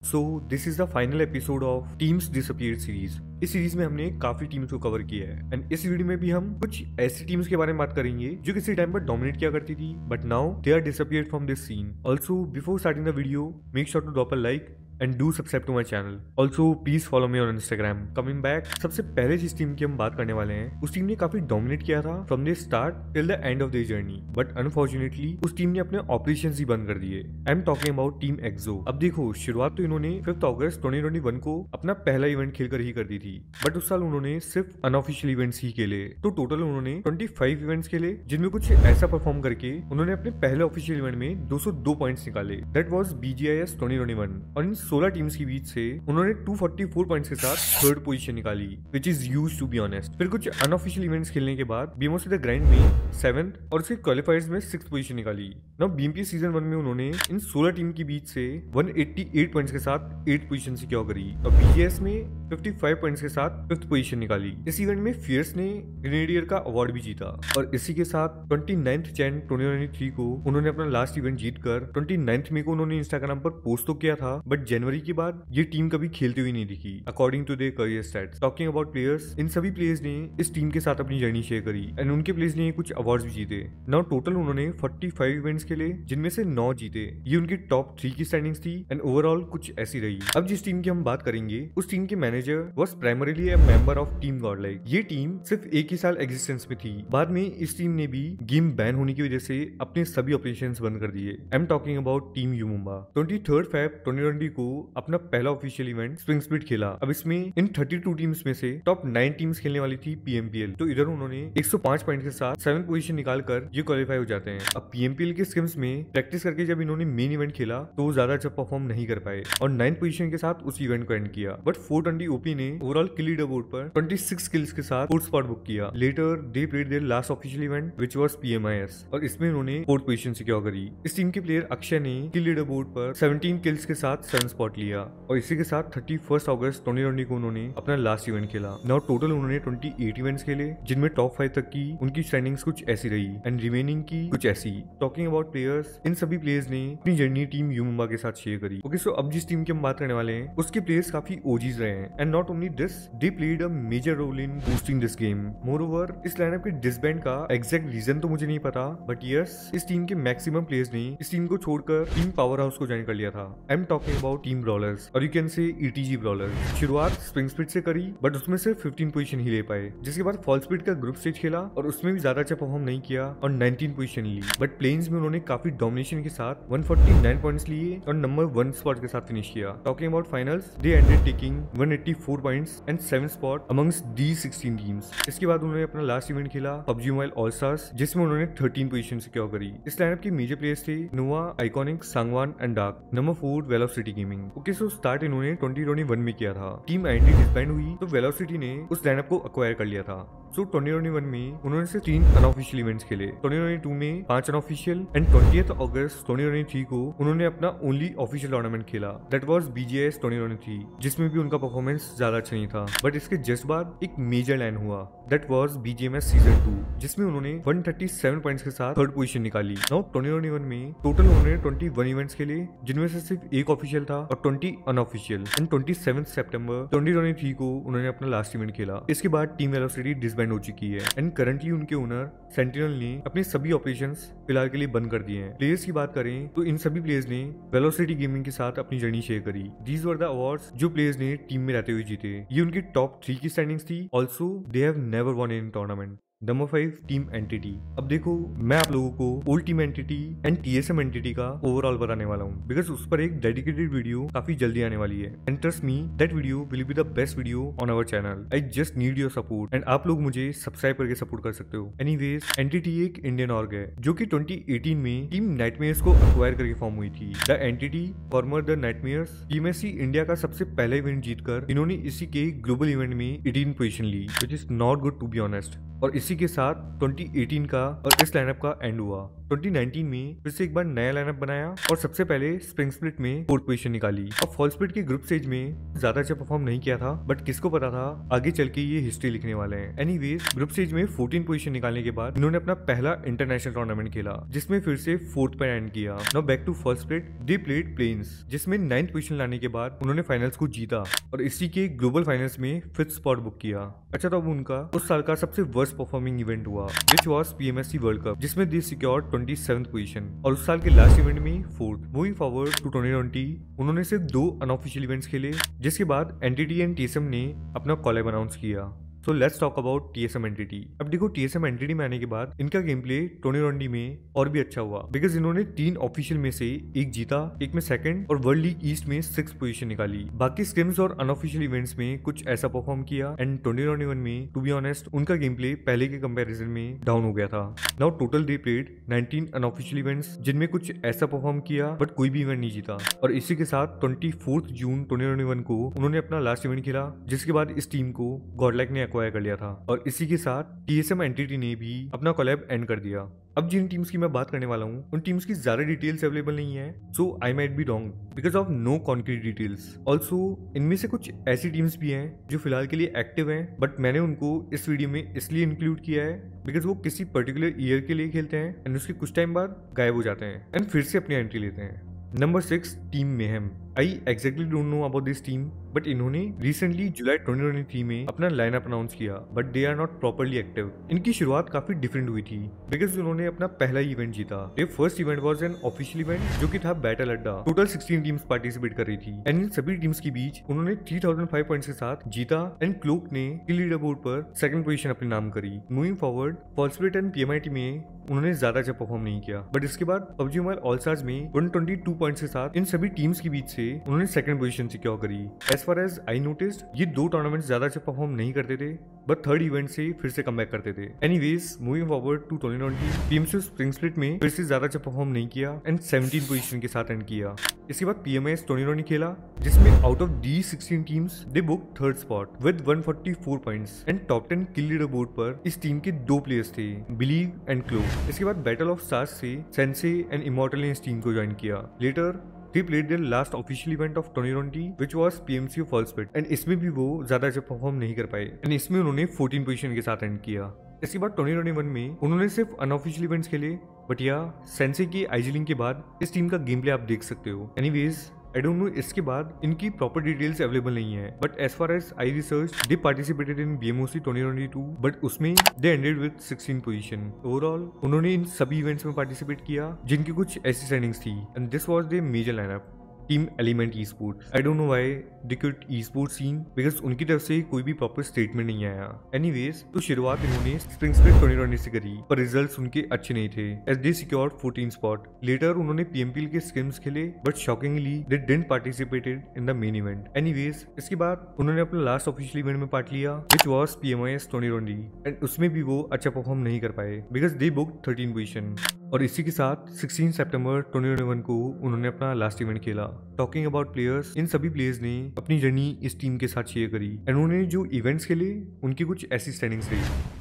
So this is the final episode of teams disappeared series. इस series में हमने काफी टीम्स को कवर किया है एंड इस वीडियो में भी हम कुछ ऐसी टीम्स के बारे में बात करेंगे जो किसी टाइम पर डोमिनेट किया करती थी but now they are disappeared from this scene. Also before starting the video make sure to drop a like and do subscribe to my channel. Also please follow me on Instagram. Coming back, सबसे पहले जिस team की हम बात करने वाले हैं उस टीम ने काफी डोमिनेट किया था from the start till the end of the journey, but unfortunately उस टीम ने अपने ऑपरेशन ही बंद कर दिए। I am talking about team XO. अब देखो, शुरुआत तो इन्होंने 5 अगस्त 2021 को अपना पहला इवेंट खेलकर ही कर दी थी, बट उस साल उन्होंने सिर्फ अनऑफिशियल इवेंट्स ही खेले। तो टोटल उन्होंने 25 इवेंट्स खेले जिनमें कुछ ऐसा परफॉर्म करके उन्होंने अपने पहले ऑफिशियल इवेंट में 202 पॉइंट्स निकाले। दैट वाज BGIS 2021 और इन 16 टीम्स के बीच से उन्होंने 244 पॉइंट्स के साथ थर्ड पोजीशन निकाली, which is huge to be honest. फिर कुछ अनऑफिशियल इवेंट्स खेलने के बाद BMO द ग्रैंड में 7th और उसके क्वालिफायर्स में 6th पोजीशन निकाली। नाउ BMP सीजन 1 में उन्होंने इन 16 टीम के बीच से 188 पॉइंट्स के साथ 8th पोजीशन सिक्योर करी और BGS में 55 पॉइंट्स के साथ 5th पोजीशन निकाली। इस इवेंट में फियर्स ने ग्रेनेडियर का अवार्ड भी जीता और इसी के साथ 29th जैन 2023 को उन्होंने अपना लास्ट इवेंट जीतकर 29th मई को उन्होंने इंस्टाग्राम पर पोस्ट तो किया था, बट जनवरी के बाद ये टीम कभी खेलती हुई नहीं दिखी according to their career stats. Talking about players, इन सभी प्लेयर्स ने इस टीम के साथ अपनी जर्नी शेयर करी एंड उनके प्लेयर्स ने कुछ अवार्ड्स भी जीते। नाउ टोटल उन्होंने 45 इवेंट्स खेले जिनमें से 9 जीते। ये उनकी टॉप 3 की स्टैंडिंग्स थी एंड ओवरऑल कुछ ऐसी रही। अब जिस टीम की हम बात करेंगे उस टीम के manager was primarily a member of team Godlike. ये टीम सिर्फ एक ही साल एग्जिस्टेंस में थी, बाद में इस टीम ने भी गेम बैन होने की वजह से अपने सभी ऑपरेशंस बंद कर दिए। I am talking about team Umumba. 23 Feb 2020 को अपना पहला ऑफिशियल इवेंट स्प्रिंग स्प्लिट खेला। अब इसमें इन 32 टीम्स में से टॉप 9 टीम्स खेलने वाली थी PMPL। तो इधर उन्होंने 105 पॉइंट के साथ 7th पोजीशन निकालकर ये क्वालिफाई हो जाते हैं। अब PMPL के स्किम्स में प्रैक्टिस करके जब इन्होंने मेन इवेंट खेला तो वो ज्यादा अच्छा परफॉर्म नहीं कर पाए और 9th पोजीशन के साथ उस इवेंट को एंड किया। बट 420 OP ने ओवरऑल किल लीडर बोर्ड पर 26 किल्स के साथ 4th स्पॉट बुक किया। Later they played their last official event which was PMIS और इसमें उन्होंने 4th पोजीशन सिक्योर करी। इस टीम के प्लेयर अक्षय ने किल लीडर बोर्ड पर 17 किल्स के साथ 7th स्पॉट लिया और इसी के साथ 31 अगस्त 2020 को उन्होंने अपना लास्ट इवेंट खेला। नाउ टोटल उन्होंने 28 इवेंट्स खेले जिनमें टॉप 5 तक की उनकी स्टैंडिंग्स कुछ ऐसी रही एंड रिमेनिंग की कुछ ऐसी। टॉकिंग अबाउट प्लेयर्स, इन सभी प्लेयर्स ने अपनी जर्नी टीम यूमुम्बा के साथ शेयर करी। ओके, सो अब जिस टीम की हम बात करने वाले हैं उसके प्लेयर्स काफी ओजीज रहे हैं and not only this, they played a major role in boosting this game. Moreover, इस लाइनअप के डिसबैंड का एग्जैक्ट रीजन तो मुझे नहीं पता, बट यस, इस टीम के मैक्सिमम प्लेयर्स ने इस टीम को छोड़कर टीम पावर हाउस को ज्वाइन कर लिया था। I am talking about team Brawlers और you can say ETG Brawlers. शुरुआत स्प्रिंग स्प्लिट से करी बट उसमें सिर्फ 15 पोजीशन ही ले पाए, जिसके बाद फॉल स्प्लिट का ग्रुप स्टेज खेला और उसमें भी ज्यादा अच्छा परफॉर्म नहीं किया और 19 पोजीशन ली। बट प्लेन्स में उन्होंने काफी डोमिनेशन के साथ 149 पॉइंट्स लिए और नंबर 1 स्पॉट के साथ फिनिश किया। Talking about finals, they ended taking 184 points and 7th spot amongst the 16 teams. इसके बाद उन्होंने अपना लास्ट इवेंट खेला PUBG मोबाइल ऑल स्टार्स जिसमें उन्होंने 13 पोजीशन सिक्योर करी। इस लाइनअप के मेजर प्लेयर्स थे Nova, Iconic, Sangwan and Dark. Number 4 Velocity gaming. Okay, so start इन्होंने 2021 में किया था। टीम आईएनटी डिसबैंड हुई तो वेलोसिटी ने उस लाइनअप को एक्वायर कर लिया था। सो 2021 में उन्होंने सिर्फ 3 अनऑफिशियल इवेंट्स खेले। 2022 में 5 अनऑफिशियल एंड 20th अगस्त 2023 को उन्होंने अपना ओनली ऑफिशियल टूर्नामेंट खेला। दैट वाज BGIS 2023, जिसमें भी उनका परफॉर्मेंस ज्यादा अच्छा नहीं था। बट इसके जस्ट बाद एक मेजर लाइन हुआ, दैट वाज BGMS सीजन 2, जिसमें उन्होंने 137 पॉइंट्स के साथ 3rd पोजीशन निकाली। नाउ 2021 में टोटल उन्होंने 21 इवेंट्स खेले जिनमें से सिर्फ एक ऑफिशियल था और 20 अनऑफिशियल एंड 27 सितंबर 2023 को उन्होंने अपना लास्ट इवेंट खेला। इसके बाद टीम वेलोसिटी डिसबैंड हो चुकी है एंड करंटली उनके ओनर सेंटिनल ने अपने सभी ऑपरेशंस फिलहाल के लिए बंद कर दिए हैं। प्लेयर्स की बात करें तो इन सभी प्लेयर्स ने वेलोसिटी गेमिंग के साथ अपनी जर्नी शेयर करी। दीज वर द अवार्ड्स जो प्लेयर्स ने टीम में रहते हुए जीते। ये उनकी टॉप 3 की स्टैंडिंग्स थी। Also they have never von in tournament. Number 5 team entity. अब देखो, मैं आप लोगों को old team entity and TSM entity का ओवरऑल बताने वाला हूँ बिकॉज उस पर एक डेडिकेटेड वीडियो काफी जल्दी आने वाली है and trust me that video will be the best video on our channel. I just need your support and आप लोग मुझे सब्सक्राइब करके सपोर्ट कर सकते हो। एनीवेज, एंटिटी एक इंडियन ऑर्ग है जो कि 2018 में टीम नाइटमेयर्स को अक्वायर करके फॉर्म हुई थी। The entity former the nightmares PMSC India का सबसे पहला इवेंट जीतकर इन्होंने इसी के ग्लोबल इवेंट में 18 पोजीशन ली, which is not good to be honest. और इसी के साथ 2018 का और इस लाइनअप का एंड हुआ। 2019 में फिर से एक बार नया लाइनअप बनाया और सबसे पहले स्प्रिंग स्प्लिट में 4th पोजीशन निकाली। अब फॉल स्प्लिट के ग्रुप स्टेज में ज्यादा अच्छा परफॉर्म नहीं किया था, बट किसको पता था आगे चल के ये हिस्ट्री लिखने वाले हैं। एनीवेज ग्रुप स्टेज में 14 पोजीशन निकालने के बाद इन्होंने अपना पहला इंटरनेशनल टूर्नामेंट खेला, जिसमें फिर से 4th पर एंड किया। Now back to fall split, they played plains, जिसमें 9th पोजीशन लाने के बाद उन्होंने फाइनल्स को जीता और इसी के ग्लोबल फाइनल्स में 5th स्पॉट बुक किया। अच्छा, तो अब उनका उस साल का सबसे वर्स्ट परफॉर्मिंग इवेंट हुआ, which was PMSC world cup, जिसमें दे सिक्योर्ड 27th पोजीशन और उस साल के लास्ट इवेंट में 4th। मूविंग फॉरवर्ड टू 2020, उन्होंने सिर्फ 2 अनऑफिशियल इवेंट्स खेले, जिसके बाद एंटिटी एंड TSM ने अपना कॉलैब अनाउंस किया। So let's talk about TSM entity. अब देखो, TSM एंटिटी में आने के बाद इनका गेम प्ले 2020 में और भी अच्छा हुआ, बिकॉज इन्होंने 3 ऑफिशियल में से एक जीता, एक में सेकंड और वर्ल्ड लीग ईस्ट में 6th पोजीशन निकाली। बाकी स्क्रिम्स और अनऑफिशियल इवेंट्स में कुछ ऐसा परफॉर्म किया एंड 2021 में टू बी ऑनेस्ट उनका गेम प्ले पहले के कंपैरिजन में डाउन हो गया था। Now total they played 19 unofficial events, जिनमें कुछ ऐसा परफॉर्म किया बट कोई भी इवेंट नहीं जीता। और इसी के साथ 24 जून 2021 को उन्होंने अपना लास्ट इवेंट खेला, जिसके बाद इस टीम को गॉडलाइक ने एक्वायर कर लिया था और इसी के साथ TSM एंटिटी ने भी अपना कोलैब एंड कर दिया। अब जिन टीम्स की मैं बात करने वाला हूँ उन टीम्स की ज्यादा डिटेल्स अवेलेबल नहीं है, so I might be wrong because of no concrete details. Also इनमें से कुछ ऐसी टीम्स भी हैं जो फिलहाल के लिए एक्टिव हैं, बट मैंने उनको इस वीडियो में इसलिए इंक्लूड किया है बिकॉज वो किसी पर्टिकुलर ईयर के लिए खेलते हैं एंड उसके कुछ टाइम बाद गायब हो जाते हैं एंड फिर से अपनी एंट्री लेते हैं। Number 6, team mayhem. I exactly don't know about this team, but इन्होंने रिसेंटली जुलाई 2023 में अपना लाइनअप अनाउंस किया, but they are not properly active. इनकी शुरुआत काफी डिफरेंट हुई थी बिकॉज उन्होंने अपना पहला इवेंट जीता। Their first event was an official event जो कि था बैटल अड्डा। टोटल 16 टीम्स पार्टिसिपेट कर रही थी एंड इन सभी टीम्स के बीच उन्होंने 3005 पॉइंट्स के साथ जीता एंड क्लोक ने लीडर बोर्ड पर 2nd पोजीशन अपने नाम करी। Moving forward, fall split and PMIT में उन्होंने ज्यादा अच्छा परफॉर्म नहीं किया, बट इसके बाद PUBG मोबाइल ऑल स्टार्स में 122 पॉइंट्स के साथ इन सभी टीम्स के बीच से उन्होंने 2nd पोजीशन सिक्योर करी। As far as I noticed, ये 2 टूर्नामेंट्स ज्यादा अच्छा परफॉर्म नहीं करते थे, बट 3rd इवेंट से फिर से कमबैक करते थे। Anyways moving forward to 2020, PMC spring split में फिर से ज्यादा अच्छा परफॉर्म नहीं किया एंड 17 पोजीशन के साथ एंड किया। इसके बाद PMS 2020 खेला, जिसमें out of the 16 teams they book 3rd spot with 144 points and top 10 kill leader board पर इस टीम के 2 प्लेयर्स थे, बिलीव एंड क्लोक। इसके बाद बैटल ऑफ स्टार्स से सेंसे एंड इमॉर्टल ने इस टीम को ज्वाइन किया। Later they played their last official event of 2020 which was PMC fall split and इसमें भी वो ज्यादा अच्छा परफॉर्म नहीं कर पाए एंड इसमें उन्होंने 14 पोजीशन के साथ एंड किया। इसके बाद 2021 में उन्होंने सिर्फ अनऑफिशियल इवेंट्स खेले, बट या सेंसे की आइजिलिंग के बाद इस टीम का गेम प्ले आप देख सकते हो। एनीवेज आई डोंट नो इसके बाद इनकी प्रॉपर डिटेल्स अवेलेबल नहीं है, but as far as I research they participated in BMOC 2022 but उसमें they ended with 16 position. Overall उन्होंने इन सभी इवेंट्स में पार्टिसिपेट किया जिनकी कुछ ऐसी सेटिंग्स थी and this was their major lineup. Team element esports, I don't know why they quit esports scene because उनकी तरफ से कोई भी प्रॉपर स्टेटमेंट नहीं आया। एनीवेज तो शुरुआत इन्होंने स्प्रिंग स्प्लिट 2020 से करी, पर रिजल्ट्स उनके अच्छे नहीं थे as they secured 14 spot. Later उन्होंने PMPL के स्क्रिम्स खेले, but shockingly they didn't participated in the main event. Anyways इसके बाद उन्होंने अपना लास्ट ऑफिशियल इवेंट में पार्ट लिया विच वाज PMIS 2020 एंड उसमें भी वो अच्छा परफॉर्म नहीं कर पाए बिकॉज दे बुक 13 पोजीशन। और इसी के साथ 16 सितंबर 2021 को उन्होंने अपना लास्ट इवेंट खेला। टॉकिंग अबाउट प्लेयर्स, इन सभी प्लेयर्स ने अपनी जर्नी इस टीम के साथ शेयर करी एंड उन्होंने जो इवेंट्स खेले उनकी कुछ ऐसी स्टैंडिंग्स रही।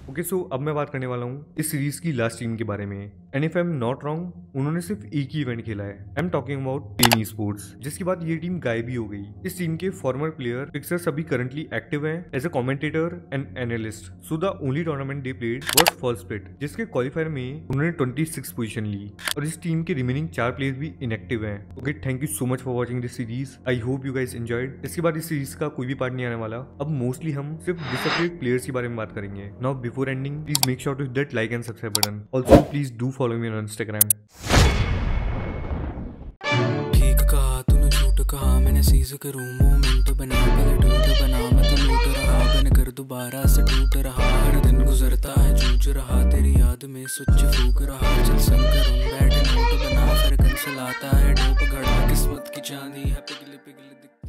ओके, सो अब मैं बात करने वाला हूँ इस सीरीज की लास्ट टीम के बारे में and if I am not wrong उन्होंने सिर्फ एक ही इवेंट खेला है। I am talking about pain esports, जिसके बाद ये टीम गायब ही हो गई। इस टीम के फॉर्मर प्लेयर पिक्सर सभी करंटली एक्टिव हैं as a commentator and analyst. So the only tournament they played was fall split, जिसके क्वालिफायर में उन्होंने 26 पोजीशन ली और इस टीम के रिमेनिंग 4 प्लेयर्स भी इनएक्टिव हैं। Okay, thank you so much for watching this series. I hope you guys enjoyed. इसके बाद इस सीरीज का कोई भी पार्ट नहीं आने वाला, अब मोस्टली हम सिर्फ डिसअपीयर्ड प्लेयर्स के बारे में बात करेंगे। Now before ending please make sure to hit that like and subscribe button. Also please do follow me on Instagram. ठीक कहा तूने, झूठ कहा मैंने, सीज करूं मोमेंट बना, पहले टूट बना मैं तो लूट रहा, बन कर दोबारा से टूट रहा। हर दिन गुजरता है जूझ रहा, तेरी याद में स्विच फूक रहा। चल संग करूं बैठ नोट बना, फिर कंसल आता है डोप गड़ा, किस्मत की चांदी है पिघली पिघली।